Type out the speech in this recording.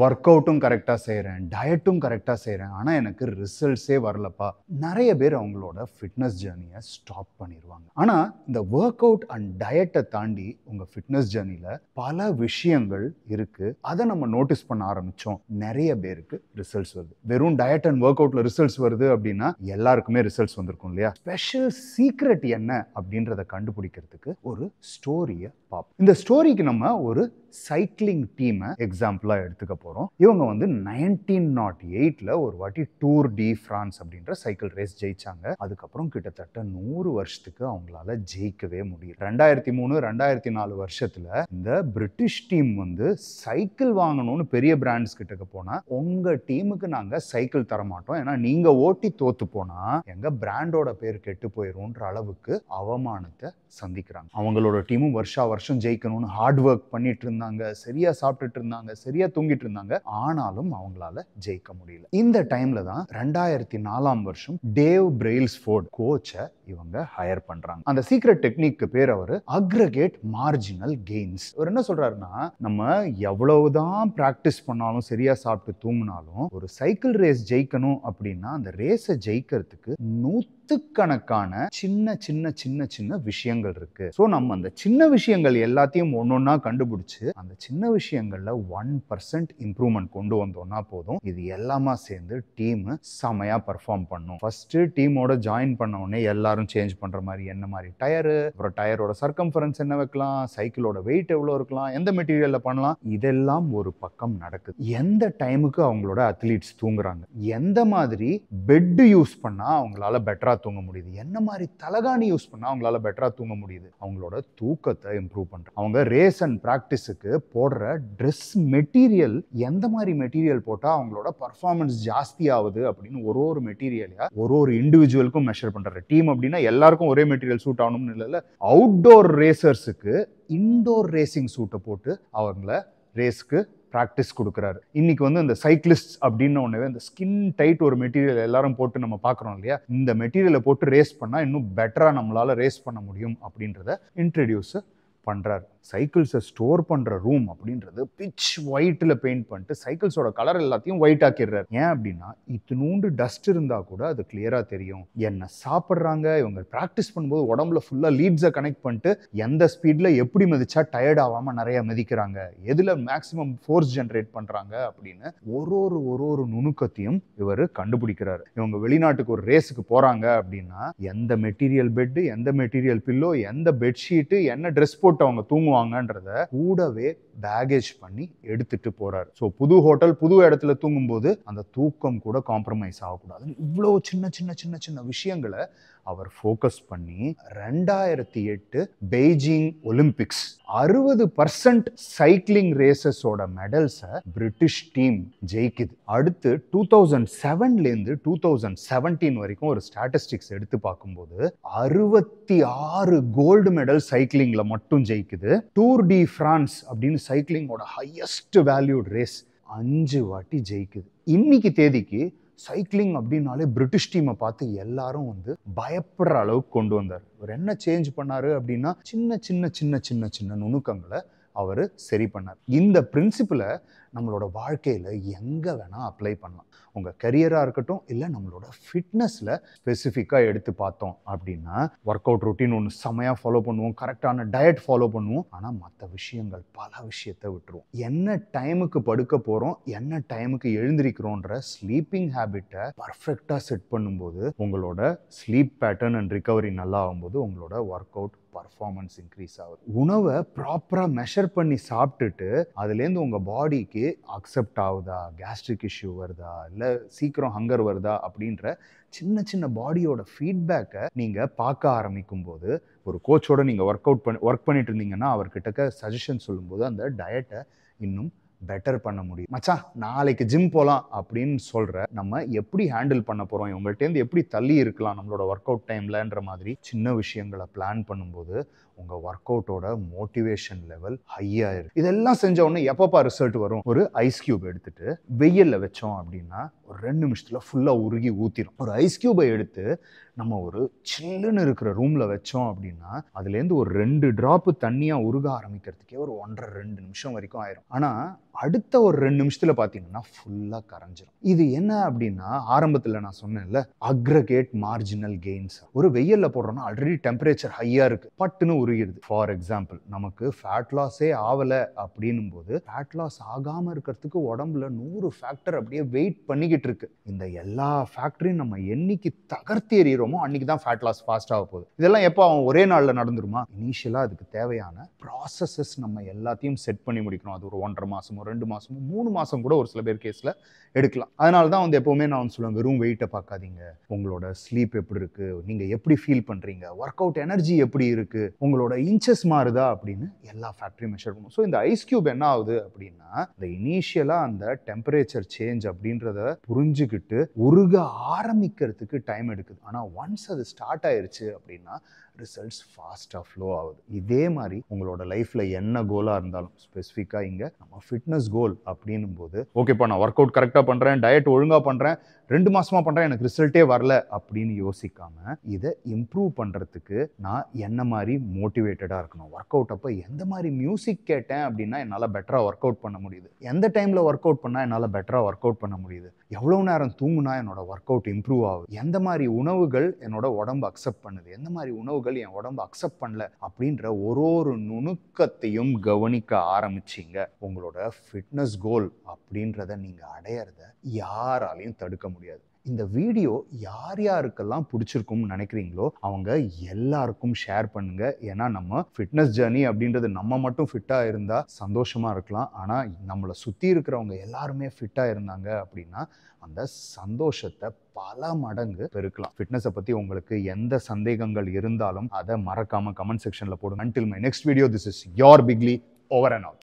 Work அவுட்டும் கரெக்டாக செய்கிறேன், டயட்டும் கரெக்டாக செய்கிறேன், ஆனால் எனக்கு ரிசல்ட்ஸே வரலப்பா. நிறைய பேர் அவங்களோட ஃபிட்னஸ் ஜேர்னியை ஸ்டாப் பண்ணிடுவாங்க. ஆனால் இந்த ஒர்க் அவுட் அண்ட் டயட்டை தாண்டி உங்கள் ஃபிட்னஸ் ஜேர்னியில் பல விஷயங்கள் இருக்குது. அதை நம்ம நோட்டீஸ் பண்ண ஆரம்பித்தோம். நிறைய பேருக்கு ரிசல்ட்ஸ் வருது. வெறும் டயட் அண்ட் ஒர்க் அவுட்டில் ரிசல்ட்ஸ் வருது அப்படின்னா எல்லாருக்குமே ரிசல்ட்ஸ் வந்திருக்கும் இல்லையா? ஸ்பெஷல் சீக்ரெட் என்ன அப்படின்றத கண்டுபிடிக்கிறதுக்கு ஒரு ஸ்டோரியை பார்ப்போம். இந்த ஸ்டோரிக்கு நம்ம ஒரு சைக்கிளிங் டீமை எக்ஸாம்பிளா எடுத்துக்க போறோம். இவங்க வந்து 1908ல ஒரு வாட்டி டூர் டி பிரான்ஸ் அப்படின்ற சைக்கிள் ரேஸ் ஜெயிச்சாங்க. அதுக்கப்புறம் கிட்டத்தட்ட 100 வருஷத்துக்கு அவங்களால ஜெயிக்கவே முடியல. 2003 2004 வருஷத்துல இந்த பிரிட்டிஷ் டீம் வந்து சைக்கிள் வாங்கணும்னு பெரிய பிராண்ட்ஸ் கிட்ட போனா, உங்க டீமுக்கு நாங்க சைக்கிள் தர மாட்டோம், ஏன்னா நீங்க ஓட்டி தோத்து போனா எங்க பிராண்டோட பேர் கெட்டு போயிரும்ன்ற அளவுக்கு அவமானத்தை சந்திக்கிறாங்க. அவங்களோட டீமும் வருஷா வருஷம் ஜெயிக்கணும்னு ஹார்ட் ஒர்க் பண்ணிட்டு இருந்தாங்க, சரியா சாப்பிட்டுட்டு இருந்தாங்க, சரியா தூங்கிட்டு இருந்தாங்க. ஆனாலும் அவங்களால ஜெயிக்க முடியல. இந்த டைம்ல தான் 2004 வருஷம் டேவ் பிரெயில்ஸ்ஃபோர்ட் கோச்சை இவங்க ஹையர் பண்றாங்க. அந்த சீக்ரெட் டெக்னிக்கு பேர் அவரு அக்ரிகேட் மார்ஜினல் கெயின்ஸ். அவர் என்ன சொல்றாருன்னா, நம்ம எவ்வளவுதான் பிராக்டிஸ் பண்ணாலும் சரியா சாப்பிட்டு தூங்கினாலும் ஒரு சைக்கிள் ரேஸ் ஜெயிக்கணும் அப்படின்னா அந்த ரேஸை ஜெயிக்கிறதுக்கு நூற்றுக்கணக்கான சின்ன சின்ன சின்ன சின்ன விஷயங்கள் இருக்கு. ஸோ நம்ம அந்த சின்ன விஷயங்கள் எல்லாத்தையும் ஒன்னொன்னா கண்டுபிடிச்சு அந்த சின்ன விஷயங்கள்ல 1% இம்ப்ரூவ்மெண்ட் கொண்டு வந்தோம்னா போதும், இது எல்லாமே சேர்ந்து டீம் செமையா பெர்ஃபார்ம் பண்ணும். ஃபர்ஸ்ட் டீமோட ஜாயின் பண்ண உடனே எல்லாரும் சேஞ்ச் பண்ற மாதிரி என்ன மாதிரி டயரு, அப்புறம் டயரோட சர்க்கம்ஃபரன்ஸ் என்ன வைக்கலாம், சைக்கிளோட வெயிட் எவ்வளவு இருக்கலாம், எந்த மெட்டீரியல்ல பண்ணலாம், இதெல்லாம் ஒரு பக்கம் நடக்குது. எந்த டைமுக்கு அவங்களோட அத்லீட்ஸ் தூங்குறாங்க, எந்த மாதிரி பெட் யூஸ் பண்ணா அவங்களால பெட்டரா தூங்க முடியுது, என்ன மாதிரி தலகாணி யூஸ் பண்ணா அவங்களால பெட்டரா தூங்க முடியுது, அவங்களோட தூக்கத்தை இம்ப்ரூவ் பண்றாங்க. அவங்க ரேஸ் அண்ட் பிராக்டிஸுக்கு போடுற ட்ரெஸ் மெட்டீரியல், எந்த மாதிரி மெட்டீரியல் போட்டா அவங்களோட பர்ஃபார்மன்ஸ் ஜாஸ்தி ஆகுது அப்படின்னு ஒரு மெட்டீரியலா ஒரு இண்டிவிஜுவலுக்கும் மெஷர் பண்ற டீம். அப்படின்னா எல்லாருக்கும் ஒரே மெட்டீரியல் சூட் ஆகணும்னு இல்ல, அவுட்டோர் ரேசர்ஸுக்கு இன்டோர் ரேசிங் சூட்டை போட்டு அவங்கள ரேஸ்க்கு ப்ராக்டிஸ் கொடுக்குறாரு. இன்னைக்கு வந்து இந்த சைக்கிளிஸ்ட் அப்படின்னு ஒன்று இந்த ஸ்கின் டைட் ஒரு மெட்டீரியல் எல்லாரும் போட்டு நம்ம பார்க்குறோம் இல்லையா, இந்த மெட்டீரியலை போட்டு ரேஸ் பண்ணால் இன்னும் பெட்டராக நம்மளால ரேஸ் பண்ண முடியும் அப்படின்றத இன்ட்ரடியூஸ் பண்றாரு. சைக்கிள்ஸை ஸ்டோர் பண்ற ரூம் அப்படின்றது பிச் ஒயிட்ல பெயிண்ட் பண்ணிட்டு சைக்கிள்ஸோட கலர் எல்லாத்தையும் ஒயிட் ஆக்கிடுறாரு. ஏன் அப்படின்னா இத்தினூண்டு டஸ்ட் இருந்தா கூட அது கிளியரா தெரியும். என்ன சாப்பிட்றாங்க இவங்க, பிராக்டிஸ் பண்ணும்போது உடம்புல ஃபுல்லா லீட்ஸை கனெக்ட் பண்ணிட்டு எந்த ஸ்பீட்ல எப்படி மிதிச்சா டயர்ட் ஆகாம நிறைய மிதிக்கிறாங்க, எதுல மேக்சிமம் ஃபோர்ஸ் ஜென்ரேட் பண்றாங்க அப்படின்னு ஒரு நுணுக்கத்தையும் இவர் கண்டுபிடிக்கிறாரு. இவங்க வெளிநாட்டுக்கு ஒரு ரேஸுக்கு போறாங்க அப்படின்னா எந்த மெட்டீரியல் பெட், எந்த மெட்டீரியல் பில்லோ, எந்த பெட்ஷீட், என்ன ட்ரெஸ் போட்டு அவங்க தூங்குவாங்கன்றத கூடவே பேகேஜ் பண்ணி எடுத்துட்டு போறாரு. ஸோ புது ஹோட்டல் புது இடத்துல தூங்கும்போது அந்த தூக்கம் கூட காம்ப்ரமைஸ் ஆகக்கூடாது. இவ்வளோ சின்ன சின்ன சின்ன சின்ன விஷயங்களை அவர் ஃபோக்கஸ் பண்ணி 2008 பெய்ஜிங் ஒலிம்பிக்ஸ் 60% சைக்கிளிங் ரேசஸோட மெடல்ஸை பிரிட்டிஷ் டீம் ஜெயிக்குது. அடுத்து 2007லேருந்து 2017 வரைக்கும் ஒரு ஸ்டாட்டிஸ்டிக்ஸ் எடுத்து பார்க்கும்போது 66 கோல்டு மெடல் சைக்கிளிங்ல மட்டும் ஜெயிக்குது. டூர் டி பிரான்ஸ் அப்படின்னு சைக்கிளிங்கோட ஹையஸ்ட் வேல்யூட் ரேஸ் 5 வாட்டி ஜெயிக்குது. இன்னைக்கு தேதிக்கு சைக்கிளிங் அப்படின்னாலே பிரிட்டிஷ் டீமை பார்த்து எல்லாரும் வந்து பயப்படுற அளவுக்கு கொண்டு வந்தார். அவர் என்ன சேஞ்ச் பண்ணாரு அப்படின்னா சின்ன சின்ன சின்ன சின்ன சின்ன நுணுக்கங்களை அவர் சரி பண்ணார். இந்த பிரின்சிபிளை நம்மளோட வாழ்க்கையில் எங்கே வேணால் அப்ளை பண்ணலாம். உங்கள் கரியராக இருக்கட்டும், இல்லை நம்மளோட ஃபிட்னஸில் ஸ்பெசிஃபிக்காக எடுத்து பார்த்தோம் அப்படின்னா ஒர்க் அவுட் ரொட்டீன் ஒன்று செமையாக ஃபாலோ பண்ணுவோம், கரெக்டான டயட் ஃபாலோ பண்ணுவோம், ஆனால் மற்ற விஷயங்கள் பல விஷயத்தை விட்டுருவோம். என்ன டைமுக்கு படுக்க போகிறோம், என்ன டைமுக்கு எழுந்திருக்கிறோன்ற ஸ்லீப்பிங் ஹேபிட்டை பர்ஃபெக்டாக செட் பண்ணும்போது உங்களோட ஸ்லீப் பேட்டர்ன் அண்ட் ரிகவரி நல்லா ஆகும்போது உங்களோட ஒர்க் அவுட் பர்ஃபார்மன்ஸ் இன்க்ரீஸ் ஆகுது. உணவை ப்ராப்பராக மெஷர் பண்ணி சாப்பிட்டுட்டு அதுலேருந்து உங்கள் பாடிக்கு அக்செப்ட் ஆகுதா, கேஸ்ட்ரிக் இஷ்யூ வருதா, இல்லை சீக்கிரம் ஹங்கர் வருதா அப்படின்ற சின்ன சின்ன பாடியோட ஃபீட்பேக்கை நீங்கள் பார்க்க ஆரம்பிக்கும் போது, ஒரு கோச்சோட நீங்கள் ஒர்க் பண்ணிட்டு இருந்தீங்கன்னா அவர்கிட்ட சஜஷன் சொல்லும்போது அந்த டயட்டை இன்னும் பெட்டர் பண்ண முடியும். மச்சான் நாளைக்கு ஜிம் போகலாம் அப்படின்னு சொல்ற நம்ம எப்படி ஹேண்டில் பண்ண போகிறோம், இவங்கள்ட்டேருந்து எப்படி தள்ளி இருக்கலாம் நம்மளோட ஒர்க் அவுட் டைம்லன்ற மாதிரி சின்ன விஷயங்களை பிளான் பண்ணும்போது உங்க ஒர்க் அவுட்டோட மோட்டிவேஷன் லெவல் ஹையாயிரு. இதெல்லாம் செஞ்ச உடனே எப்பப்பா ரிசல்ட் வரும்? ஒரு ஐஸ் கியூப் எடுத்துட்டு வெயில்ல வச்சோம் அப்படின்னா ஒரு 2 நிமிஷத்துல ஃபுல்லா உருகி ஊத்திரும். ஒரு ஐஸ் கியூபை எடுத்து நம்ம ஒரு சில்லுன்னு இருக்கிற ரூம்ல வச்சோம் அப்படின்னா அதுலேருந்து ஒரு 2 டிராப் தண்ணியா உருக ஆரம்பிக்கிறதுக்கே ஒரு 1.5-2 நிமிஷம் வரைக்கும் ஆயிரும். ஆனா அடுத்த ஒரு 2 நிமிஷத்துல பாத்தீங்கன்னா ஃபுல்லா கரைஞ்சிரும். இது என்ன அப்படின்னா ஆரம்பத்துல நான் சொன்னேன்ல அக்ரகேட் மார்ஜினல் கெயின்ஸ். ஒரு வெயில்ல போடுறோம்னா ஆல்ரெடி டெம்பரேச்சர் ஹையா இருக்கு, பட்டுன்னு உருகிடுது. ஃபார் எக்ஸாம்பிள் நமக்கு ஃபேட் லாஸே ஆகல அப்படின்னும் போது ஃபேட் லாஸ் ஆகாம இருக்கிறதுக்கு உடம்புல 100 ஃபேக்டர் அப்படியே வெயிட் பண்ணிக்கிட்டு இருக்கு. இந்த எல்லா ஃபேக்டரையும் நம்ம என்னைக்கு தகர்த்தி எறிகிறோமோ அன்னைக்கு தான் ஃபேட் லாஸ் ஃபாஸ்ட் ஆக போகுது. இதெல்லாம் எப்போ அவன் ஒரே நாள்ல நடந்துருமா? இனிஷியலா அதுக்கு தேவையான ப்ராசஸஸ் நம்ம எல்லாத்தையும் செட் பண்ணி முடிக்கணும். அது ஒரு 1.5 மாசமோ 2 மாசமோ 3 மாசம் கூட ஒரு சில பேர் கேஸ்ல எடுக்கலாம். அதனால தான் வந்து எப்பவுமே நான் சொல்லுவேன், வெறும் வெயிட்டை பார்க்காதீங்க, உங்களோட ஸ்லீப் எப்படி இருக்கு, நீங்க எப்படி ஃபீல் பண்றீங்க, ஒர்க் அவுட் எனர்ஜி எப்படி இருக்கு, உங்களோட இன்ச்சஸ் மாறுதா அப்படின்னு எல்லா ஃபேக்டரையும் மெஷர் பண்ணும். ஸோ இந்த ஐஸ் கியூப் என்ன ஆகுது அப்படின்னா இந்த இனிஷியலா அந்த டெம்பரேச்சர் சேஞ்ச் அப்படின்றத புரிஞ்சுக்கிட்டு உருக ஆரம்பிக்கிறதுக்கு டைம் எடுக்குது. ஆனா ஒன்ஸ் அது ஸ்டார்ட் ஆயிருச்சு அப்படின்னா ரிசல்ட்ஸ் ஃபாஸ்டா ஃப்ளோ ஆகுது. இதே மாதிரி உங்களோட லைஃப்ல என்ன கோலா இருந்தாலும் ஸ்பெசிஃபிக்கா இங்க நம்ம ஃபிட்னஸ் கோல் அப்படின்னும் போது ஓகேப்பா நான் ஒர்க் அவுட் கரெக்டா பண்றேன், டயட் ஒழுங்கா பண்றேன், 2 மாசமா பண்றேன், எனக்கு ரிசல்ட்டே வரல அப்படின்னு யோசிக்காம இதை இம்ப்ரூவ் பண்றதுக்கு நான் என்ன மாதிரி மோட்டிவேட்டடா இருக்கணும், ஒர்க் அவுட் அப்ப எந்த மாதிரி மியூசிக் கேட்டேன் அப்படின்னா என்னால பெட்டரா ஒர்க் அவுட் பண்ண முடியுது, எந்த டைம்ல ஒர்க் அவுட் பண்ணா என்னால பெட்டரா ஒர்க் அவுட் பண்ண முடியுது, எவ்வளவு நேரம் தூங்குனா என்னோட ஒர்க் அவுட் இம்ப்ரூவ் ஆகுது, எந்த மாதிரி உணவுகள் என்னோட உடம்பு அக்செப்ட் பண்ணுது, எந்த மாதிரி உணவுகள் என் உடம்பு அக்செப்ட் பண்ணல அப்படின்ற ஒரு நுணுக்கத்தையும் கவனிக்க ஆரம்பிச்சீங்க. உங்களோட ஃபிட்னஸ் கோல் அப்படின்றத நீங்க அடையறத யாராலையும் தடுக்க முடியாது. இந்த வீடியோ யார் யாருக்கெல்லாம் பிடிச்சிருக்கும்னு நினைக்கிறீங்களோ அவங்க எல்லாருக்கும் ஷேர் பண்ணுங்க. ஏன்னா நம்ம ஃபிட்னஸ் ஜர்னி அப்படின்றது நம்ம மட்டும் ஃபிட்டா இருந்தா சந்தோஷமா இருக்கலாம். ஆனா நம்மளை சுத்தி இருக்கிறவங்க எல்லாருமே ஃபிட்டா இருந்தாங்க அப்படின்னா அந்த சந்தோஷத்தை பல மடங்கு பெருக்கலாம். ஃபிட்னஸை பத்தி உங்களுக்கு எந்த சந்தேகங்கள் இருந்தாலும் அதை மறக்காம கமெண்ட் செக்ஷன்ல போடுங்க. Until my next video, this is your Bigly, over and out.